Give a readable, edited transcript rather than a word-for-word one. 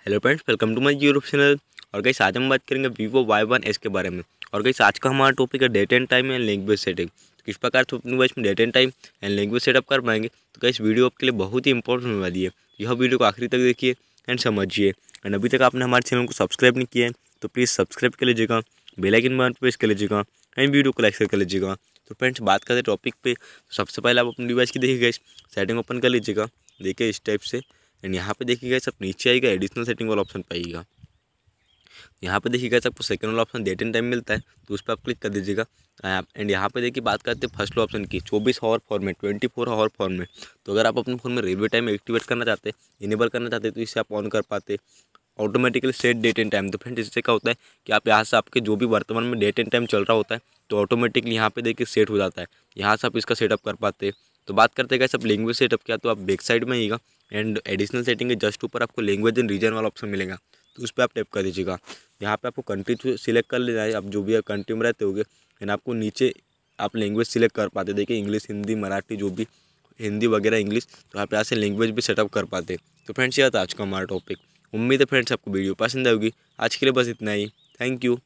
Hello friends, welcome to my YouTube channel. और guys आज हम बात करेंगे वीवो Y1s के बारे में। और गाइस आज का हमारा टॉपिक है date and time and language setting. तो किस प्रकार से अपने डिवाइस में date and time and language setup कर पाएंगे, तो गाइस वीडियो आपके लिए बहुत ही इंपॉर्टेंट होने वाली है। यह वीडियो को आखिरी तक देखिए एंड समझिए। एंड अभी तक आपने हमारे चैनल को सब्सक्राइब नहीं किया है तो प्लीज़ सब्सक्राइब कर लीजिएगा, बेल आइकन बटन प्रेस कर लीजिएगा एंड वीडियो को लाइक कर लीजिएगा। तो फ्रेंड्स बात करते हैं टॉपिक पे। तो सबसे पहले आप अपने डिवाइस की देखिए गाइस सेटिंग ओपन कर लीजिएगा, देखिए इस टाइप से। एंड यहाँ पे देखिएगा सब नीचे आएगा एडिशनल सेटिंग वाला ऑप्शन पाइएगा। यहाँ पे देखिएगा आपको सेकंड वाला ऑप्शन डेट एंड टाइम मिलता है, तो उस पर आप क्लिक कर दीजिएगा। एंड यहाँ पे देखिए बात करते हैं फर्स्ट ऑप्शन की 24 आवर फॉर्मेट 24 आवर फॉर्मेट। तो अगर आप अपने फ़ोन में रेलवे टाइम एक्टिवेट करना चाहते हैं, इनेबल करना चाहते हैं, तो इसे आप ऑन कर पाते automatically set date and time. तो फ्रेंड्स इससे क्या होता है कि आप यहाँ से आपके जो भी वर्तमान में डेट एंड टाइम चल रहा होता है तो ऑटोमेटिकली यहाँ पे देखिए सेट हो जाता है। यहाँ से आप इसका सेटअप कर पाते हैं। तो बात करते हैं सब लैंग्वेज सेटअप किया, तो आप बैक साइड में आइएगा एंड एडिशनल सेटिंग के जस्ट ऊपर आपको लैंग्वेज एंड रीजन वाला ऑप्शन मिलेगा, तो उस पर आप टैप कर दीजिएगा। यहाँ पे आपको कंट्री सिलेक्ट कर लेना है, आप जो भी कंट्री में रहते होगे। एंड आपको नीचे आप लैंग्वेज सिलेक्ट कर पाते, देखिए इंग्लिश, हिंदी, मराठी, जो भी हिंदी वगैरह इंग्लिश, तो आप यहाँ से लैंग्वेज भी सेटअप कर पाते। तो फ्रेंड्स यह था आज का हमारा टॉपिक। उम्मीद है फ्रेंड्स आपको वीडियो पसंद आएगी। आज के लिए बस इतना ही। Thank you.